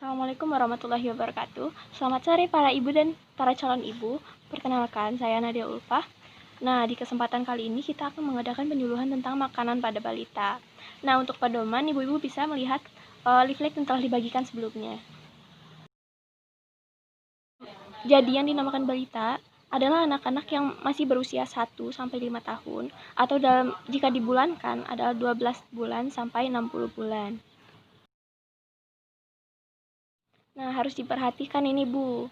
Assalamualaikum warahmatullahi wabarakatuh. Selamat sore para ibu dan para calon ibu. Perkenalkan, saya Nadia Ulfah. Nah, di kesempatan kali ini kita akan mengadakan penyuluhan tentang makanan pada balita. Nah, untuk pedoman, ibu-ibu bisa melihat leaflet yang telah dibagikan sebelumnya. Jadi, yang dinamakan balita adalah anak-anak yang masih berusia 1-5 tahun atau jika dibulankan adalah 12 bulan sampai 60 bulan. Nah, harus diperhatikan ini, Bu.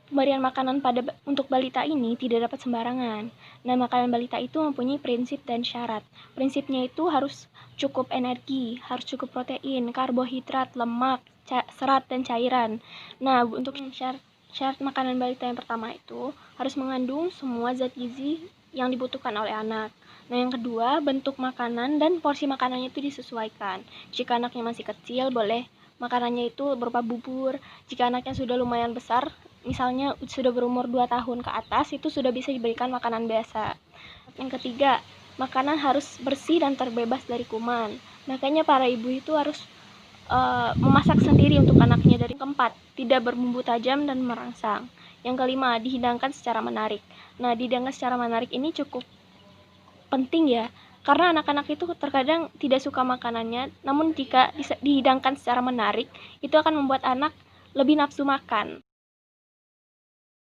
Pemberian makanan untuk balita ini tidak dapat sembarangan. Nah, makanan balita itu mempunyai prinsip dan syarat. Prinsipnya itu harus cukup energi, harus cukup protein, karbohidrat, lemak, serat, dan cairan. Nah, untuk syarat makanan balita yang pertama itu harus mengandung semua zat gizi yang dibutuhkan oleh anak. Nah, yang kedua, bentuk makanan dan porsi makanannya itu disesuaikan. Jika anaknya masih kecil, boleh makanannya itu berupa bubur. Jika anaknya sudah lumayan besar, misalnya sudah berumur 2 tahun ke atas, itu sudah bisa diberikan makanan biasa. Yang ketiga, makanan harus bersih dan terbebas dari kuman. Makanya para ibu itu harus memasak sendiri untuk anaknya. Dari keempat, tidak berbumbu tajam dan merangsang. Yang kelima, dihidangkan secara menarik. Nah, dihidangkan secara menarik ini cukup penting ya, karena anak-anak itu terkadang tidak suka makanannya, namun jika dihidangkan secara menarik, itu akan membuat anak lebih nafsu makan.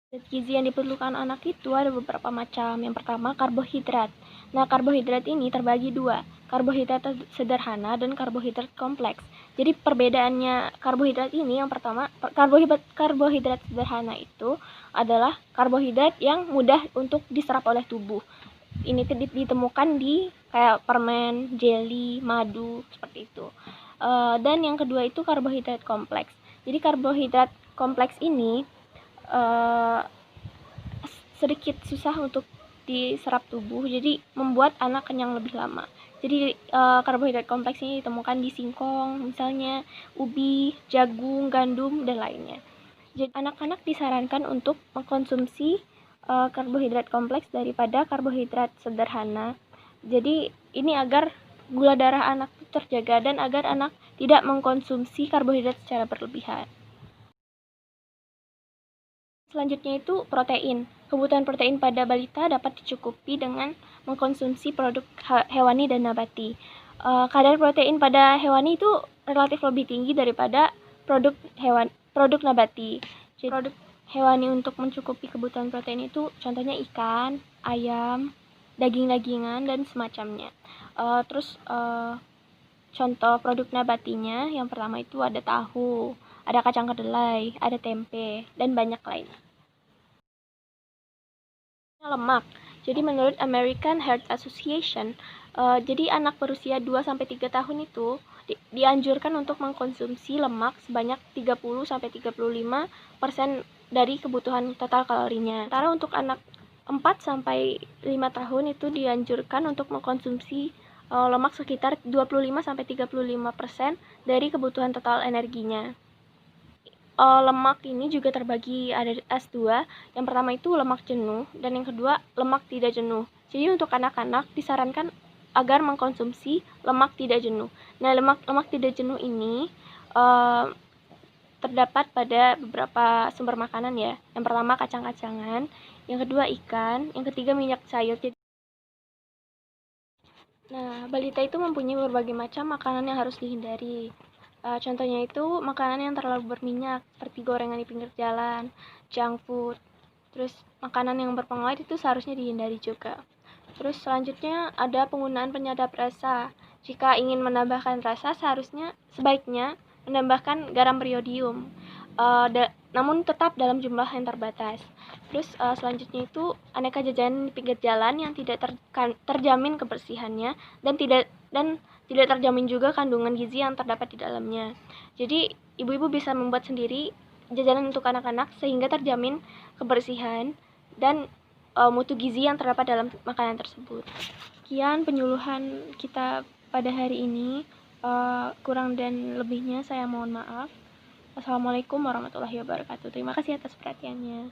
Zat gizi yang diperlukan anak itu ada beberapa macam. Yang pertama, karbohidrat. Nah, karbohidrat ini terbagi dua, karbohidrat sederhana dan karbohidrat kompleks. Jadi perbedaannya karbohidrat ini, yang pertama, karbohidrat sederhana itu adalah karbohidrat yang mudah untuk diserap oleh tubuh. Ini ditemukan di kayak permen, jelly, madu, seperti itu. Dan yang kedua itu karbohidrat kompleks. Jadi karbohidrat kompleks ini sedikit susah untuk diserap tubuh, jadi membuat anak kenyang lebih lama. Jadi karbohidrat kompleks ini ditemukan di singkong, misalnya ubi, jagung, gandum, dan lainnya. Jadi anak-anak disarankan untuk mengkonsumsi karbohidrat kompleks daripada karbohidrat sederhana. Jadi ini agar gula darah anak terjaga dan agar anak tidak mengkonsumsi karbohidrat secara berlebihan. Selanjutnya itu protein. Kebutuhan protein pada balita dapat dicukupi dengan mengkonsumsi produk hewani dan nabati. Kadar protein pada hewani itu relatif lebih tinggi daripada produk nabati. Jadi produk hewani untuk mencukupi kebutuhan protein itu contohnya ikan, ayam, daging-dagingan, dan semacamnya. Contoh produk nabatinya yang pertama itu ada tahu, ada kacang kedelai, ada tempe, dan banyak lain. Lemak. Jadi menurut American Heart Association, jadi anak berusia 2-3 tahun itu dianjurkan untuk mengkonsumsi lemak sebanyak 30-35% dari kebutuhan total kalorinya. Sementara untuk anak 4-5 tahun itu dianjurkan untuk mengkonsumsi lemak sekitar 25-35% dari kebutuhan total energinya. Lemak ini juga terbagi ada S2. Yang pertama itu lemak jenuh dan yang kedua lemak tidak jenuh. Jadi untuk anak-anak disarankan agar mengkonsumsi lemak tidak jenuh. Nah, lemak tidak jenuh ini terdapat pada beberapa sumber makanan ya. Yang pertama kacang-kacangan, yang kedua ikan, yang ketiga minyak sayur. Nah, balita itu mempunyai berbagai macam makanan yang harus dihindari. Contohnya itu makanan yang terlalu berminyak, seperti gorengan di pinggir jalan, junk food. Terus makanan yang berpengawet itu seharusnya dihindari juga. Terus selanjutnya ada penggunaan penyedap rasa. Jika ingin menambahkan rasa, sebaiknya menambahkan garam beriodium. Namun tetap dalam jumlah yang terbatas. Terus selanjutnya itu aneka jajanan di pinggir jalan yang tidak terjamin kebersihannya dan tidak terjamin juga kandungan gizi yang terdapat di dalamnya. Jadi ibu-ibu bisa membuat sendiri jajanan untuk anak-anak sehingga terjamin kebersihan dan mutu gizi yang terdapat dalam makanan tersebut. Sekian penyuluhan kita pada hari ini. Kurang dan lebihnya saya mohon maaf. Wassalamualaikum warahmatullahi wabarakatuh. Terima kasih atas perhatiannya.